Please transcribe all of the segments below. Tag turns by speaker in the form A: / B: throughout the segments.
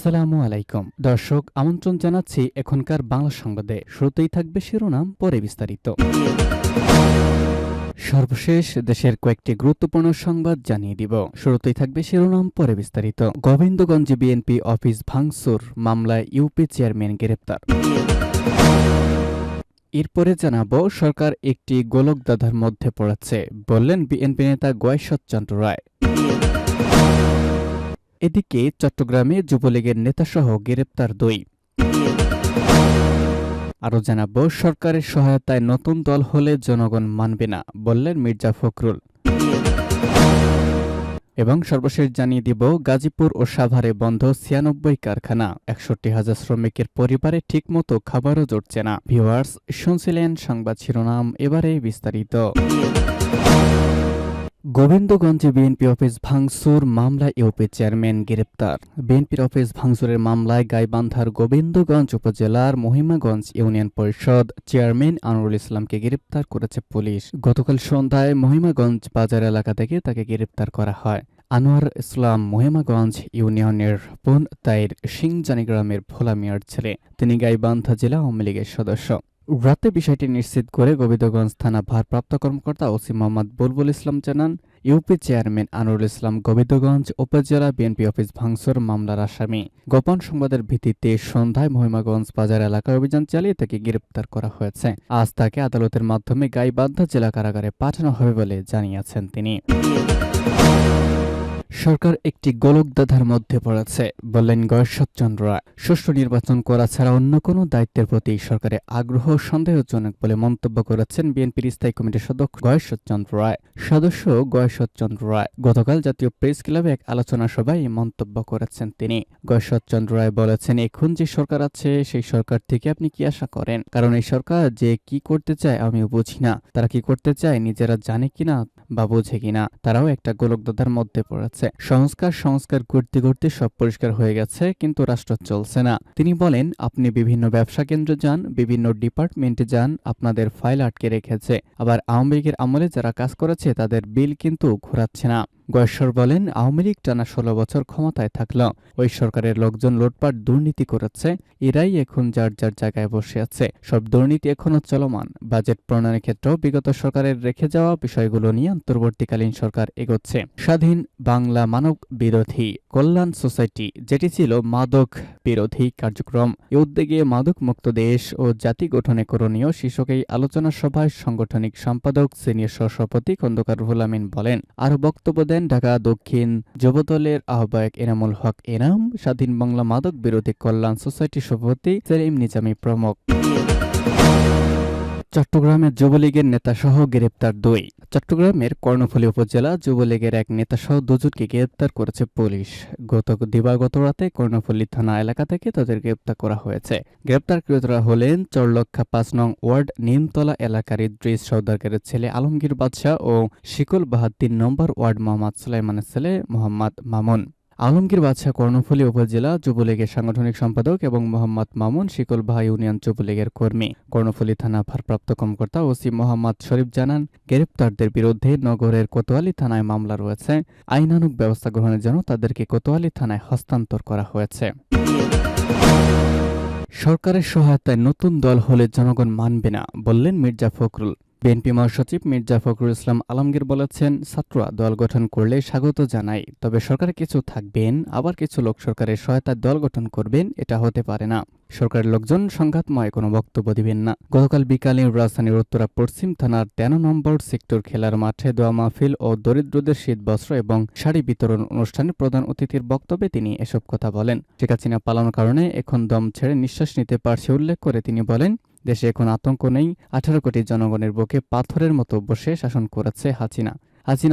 A: আসসালামু আলাইকুম দর্শক, আমন্ত্রণ জানাচ্ছি এখনকার বাংলা সংবাদে। শুরুতেই থাকবে শিরোনাম, পরে বিস্তারিত। সর্বশেষ দেশের কয়েকটি গুরুত্বপূর্ণ সংবাদ জানিয়ে দিব। শুরুতেই থাকবে শিরোনাম, পরে বিস্তারিত। গোবিন্দগঞ্জে বিএনপি অফিস ভাঙচুর মামলায় ইউপি চেয়ারম্যান গ্রেপ্তার। এরপরে জানাবো, সরকার একটি গোলকধাঁধার মধ্যে পড়েছে, বললেন বিএনপি নেতা গয়েশ্বরচন্দ্র রায়। এদিকে চট্টগ্রামে যুবলীগের নেতাসহ গ্রেপ্তার 2। আরও জানাবো, সরকারের সহায়তায় নতুন দল হলে জনগণ মানবে না, বললেন মির্জা ফখরুল। এবং সর্বশেষ জানিয়ে দিব, গাজীপুর ও সাভারে বন্ধ 96 কারখানা, 61,000 শ্রমিকের পরিবারে ঠিকমতো খাবারও জুটছে না। ভিউয়ার্স, শুনছিলেন সংবাদ শিরোনাম, এবারে বিস্তারিত। গোবিন্দগঞ্জে বিএনপি অফিস ভাঙচুর মামলায় ইউপি চেয়ারম্যান গ্রেপ্তার। বিএনপির অফিস ভাঙচুরের মামলায় গাইবান্ধার গোবিন্দগঞ্জ উপজেলার মহিমাগঞ্জ ইউনিয়ন পরিষদ চেয়ারম্যান আনোয়ারুল ইসলামকে গ্রেপ্তার করেছে পুলিশ। গতকাল সন্ধ্যায় মহিমাগঞ্জ বাজার এলাকা থেকে তাকে গ্রেপ্তার করা হয়। আনোয়ার ইসলাম মহিমাগঞ্জ ইউনিয়নের পুনতাইর সিংজানি গ্রামের ভোলা মিয়ার ছেলে। তিনি গাইবান্ধা জেলা আওয়ামী লীগের সদস্য। রাতে বিষয়টি নিশ্চিত করে গোবিন্দগঞ্জ থানা ভারপ্রাপ্ত কর্মকর্তা ওসি মোহাম্মদ বুলবুল ইসলাম জানান, ইউপি চেয়ারম্যান আনোয়ারুল ইসলাম গোবিন্দগঞ্জ উপজেলা বিএনপি অফিস ভাঙচুর মামলার আসামি। গোপন সংবাদের ভিত্তিতে সন্ধ্যায় মহিমাগঞ্জ বাজার এলাকায় অভিযান চালিয়ে তাকে গ্রেপ্তার করা হয়েছে। আজ তাকে আদালতের মাধ্যমে গাইবান্ধা জেলা কারাগারে পাঠানো হবে বলে জানিয়েছেন তিনি। সরকার একটি গোলকধাঁধার মধ্যে পড়েছে, বললেন গয়েশ্বরচন্দ্র রায়। সুষ্ঠু নির্বাচন করা ছাড়া অন্য কোনো দায়িত্বের প্রতি সরকারের আগ্রহ সন্দেহজনক বলে মন্তব্য করেছেন বিএনপির স্থায়ী কমিটির সদস্য গয়েশ্বরচন্দ্র রায়। গতকাল জাতীয় প্রেস ক্লাবে এক আলোচনা সভায় এই মন্তব্য করেছেন তিনি। গয়েশ্বরচন্দ্র রায় বলেছেন, এখন যে সরকার আছে সেই সরকার থেকে আপনি কি আশা করেন? কারণ এই সরকার যে কি করতে চায় আমিও বুঝি না। তারা কি করতে চায় নিজেরা জানে কিনা বা বোঝে কিনা। তারাও একটা গোলকধাঁধার মধ্যে পড়েছে। সংস্কার করতে করতে সব পরিষ্কার হয়ে গেছে, কিন্তু রাষ্ট্র চলছে না। তিনি বলেন, আপনি বিভিন্ন ব্যবসা কেন্দ্রে যান, বিভিন্ন ডিপার্টমেন্টে যান, আপনাদের ফাইল আটকে রেখেছে। আবার আওয়ামী লীগের আমলে যারা কাজ করেছে তাদের বিল কিন্তু ঘোরাচ্ছে না। গয়েশ্বর বলেন, আওয়ামী লীগ টানা 16 বছর ক্ষমতায় থাকল, ওই সরকারের লোকজন লুটপাট দুর্নীতি করেছে। এরাই এখন যার যার জায়গায় বসে আছে। সব দুর্নীতি এখনো চলমান। বাজেট প্রণয়নের ক্ষেত্রেও বিগত সরকারের রেখে যাওয়া বিষয়গুলো নিয়ে অন্তর্বর্তীকালীন সরকার এগোচ্ছে। স্বাধীন বাংলা মানব বিরোধী কল্যাণ সোসাইটি, যেটি ছিল মাদক বিরোধী কার্যক্রম, এ উদ্যোগে মাদক মুক্ত দেশ ও জাতি গঠনে করণীয় শীর্ষক এই আলোচনা সভায় সাংগঠনিক সম্পাদক সিনিয়র সহসভাপতি খন্দকার রুহুল আমিন বলেন। আরও বক্তব্য দেন ঢাকা দক্ষিণ যুবদলের আহ্বায়ক এনামুল হক এনাম, স্বাধীন বাংলা মাদক বিরোধী কল্যাণ সোসাইটির সভাপতি সেলিম নিজামী প্রমুখ। চট্টগ্রামের যুবলীগের নেতাসহ গ্রেপ্তার 2। চট্টগ্রামের কর্ণফুলী উপজেলা যুবলীগের এক নেতাসহ 2 জনকে গ্রেপ্তার করেছে পুলিশ। দিবাগত রাতে কর্ণফুলী থানা এলাকা থেকে তাদের গ্রেপ্তার করা হয়েছে। গ্রেপ্তারকৃতরা হলেন চরলক্ষা 5 নং ওয়ার্ড নিমতলা এলাকার ইদ্রিস সওদাগরের ছেলে আলমগীর বাদশা ও শিকলবাহার 3 নম্বর ওয়ার্ড মোহাম্মদ সুলাইমানের ছেলে মোহাম্মদ মামুন। আলমগীর বাদশা কর্ণফুলী উপজেলা যুবলীগের সাংগঠনিক সম্পাদক এবং মোহাম্মদ মামুন শিকলবাহা ইউনিয়ন যুবলীগের কর্মী। কর্ণফুলী থানা ভারপ্রাপ্ত কর্মকর্তা ওসি মোহাম্মদ শরীফ জানান, গ্রেপ্তারদের বিরুদ্ধে নগরের কোতোয়ালি থানায় মামলা রয়েছে। আইনানুগ ব্যবস্থা গ্রহণের জন্য তাদেরকে কোতোয়ালি থানায় হস্তান্তর করা হয়েছে। সরকারের সহায়তায় নতুন দল হলে জনগণ মানবে না, বললেন মির্জা ফখরুল। বিএনপি মহাসচিব মির্জা ফখরুল ইসলাম আলমগীর বলেছেন, ছাত্ররা দল গঠন করলে স্বাগত জানাই, তবে সরকারে কিছু থাকবেন, আবার কিছু লোক সরকারের সহায়তায় দল গঠন করবেন, এটা হতে পারে না। সরকারের লোকজন সংঘাতময় কোনো বক্তব্য দিবেন না। গতকাল বিকালে রাজধানীর উত্তরা পশ্চিম থানার 13 নম্বর সেক্টর খেলার মাঠে দোয়া মাহফিল ও দরিদ্রদের শীত বস্ত্র এবং শাড়ি বিতরণ অনুষ্ঠানে প্রধান অতিথির বক্তব্যে তিনি এসব কথা বলেন। টিকা চিহ্ন পালনের কারণে এখন দম ছেড়ে নিঃশ্বাস নিতে পারছে উল্লেখ করে তিনি বলেন, দেশে এখন আতঙ্ক নেই। 18 কোটি জনগণের বুকে পাথরের মতো বসে শাসন করেছে হাসিনা।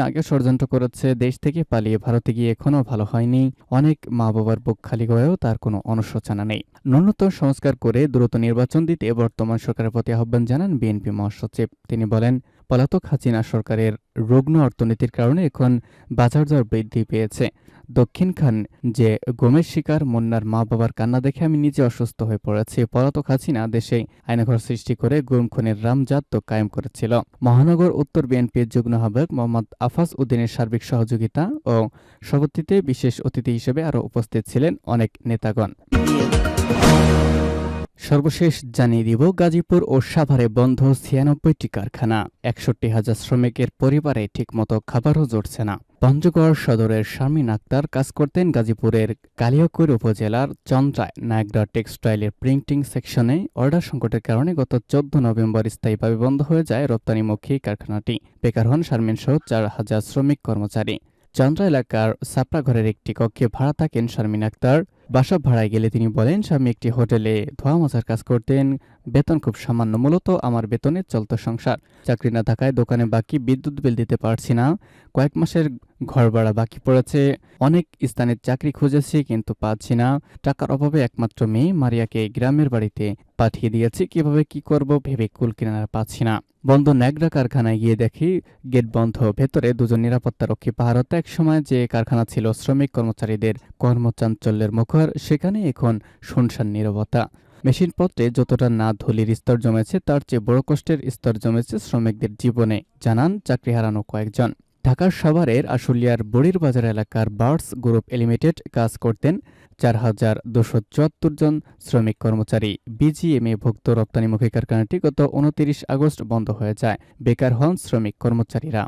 A: আগে ষড়যন্ত্র করেছে, দেশ থেকে পালিয়ে ভারতে গিয়ে এখনও ভালো হয়নি। অনেক মা বাবার বুক খালি হয়েও তার কোনো অনুশোচনা নেই। ন্যূনতম সংস্কার করে দ্রুত নির্বাচন দিতে বর্তমান সরকারের প্রতি আহ্বান জানান বিএনপি মহাসচিব। তিনি বলেন, পলাতক হাসিনা সরকারের রুগ্ন অর্থনীতির কারণে এখন বাজার দর বৃদ্ধি পেয়েছে। দক্ষিণ খান যে গমের শিকার, মুন্নার মা বাবার কান্না দেখে আমি নিজে অসুস্থ হয়ে পড়েছি। পলাতক হাসিনা দেশে আইনাঘর সৃষ্টি করে গুম খুনের রামজাত কায়েম করেছিল। মহানগর উত্তর বিএনপির যুগ্ম আহ্বায়ক মোহাম্মদ আফাজ উদ্দিনের সার্বিক সহযোগিতা ও সভাপতিত্বে বিশেষ অতিথি হিসেবে আরও উপস্থিত ছিলেন অনেক নেতাগণ। সর্বশেষ জানিয়ে দিব, গাজীপুর ও সাভারে বন্ধ ৯৬টি কারখানা, ৬১,০০০ শ্রমিকের পরিবারে ঠিকমতো খাবারও জুটছে না। পঞ্চগড় সদরের শারমিন আক্তার কাজ করতেন গাজীপুরের কালিয়াকৈর উপজেলার চন্দ্রায় নায়গ্রা টেক্সটাইলের প্রিন্টিং সেকশনে। অর্ডার সংকটের কারণে গত ১৪ নভেম্বর স্থায়ীভাবে বন্ধ হয়ে যায় রপ্তানিমুখী কারখানাটি। বেকার হন শারমিন সহ ৪,০০০ শ্রমিক কর্মচারী। চন্দ্রা এলাকার ছাপড়াঘরের একটি কক্ষে ভাড়া থাকেন শারমিন আক্তার। বাসা ভাড়ায় গেলে তিনি বলেন, স্বামী একটি হোটেলে ধোয়া মোছার কাজ করতেন, বেতন খুব সামান্য, মূলত আমার বেতনে চলত সংসার। চাকরি না থাকায় দোকানে বাকি বিদ্যুৎ বিল দিতে পারছি না, কয়েক মাসের ঘর ভাড়া বাকি পড়েছে, অনেক স্থানে চাকরি খুঁজেছি কিন্তু পাচ্ছি না, টাকার অভাবে একমাত্র মেয়ে মারিয়াকে গ্রামের বাড়িতে পাঠিয়ে দিয়েছি, কিভাবে কি করব ভেবে কুল কিনারা পাচ্ছি না। বন্ধ ন্যাগরা কারখানায় গিয়ে দেখি গেট বন্ধ, ভেতরে দুজন নিরাপত্তারক্ষী পাহারাতে। এক সময় যে কারখানা ছিল শ্রমিক কর্মচারীদের কর্মচাঞ্চল্যের মুখর, সেখানে এখন শুনশান নীরবতা। মেশিনপত্রে যতটা না ধুলির স্তর জমেছে, তার চেয়ে বড় কষ্টের স্তর জমেছে শ্রমিকদের জীবনে, জানান চাকরি হারানো কয়েকজন। ঢাকার সাভারের আশুলিয়ার বড়ির বাজার এলাকার বার্ডস গ্রুপ লিমিটেড কাজ করতেন ৪,২৭৪ জন শ্রমিক কর্মচারী। বিজিএমএ-ভুক্ত রপ্তানিমুখী কারখানাটি গত ২৯ আগস্ট বন্ধ হয়ে যায়। বেকার হন শ্রমিক কর্মচারীরা।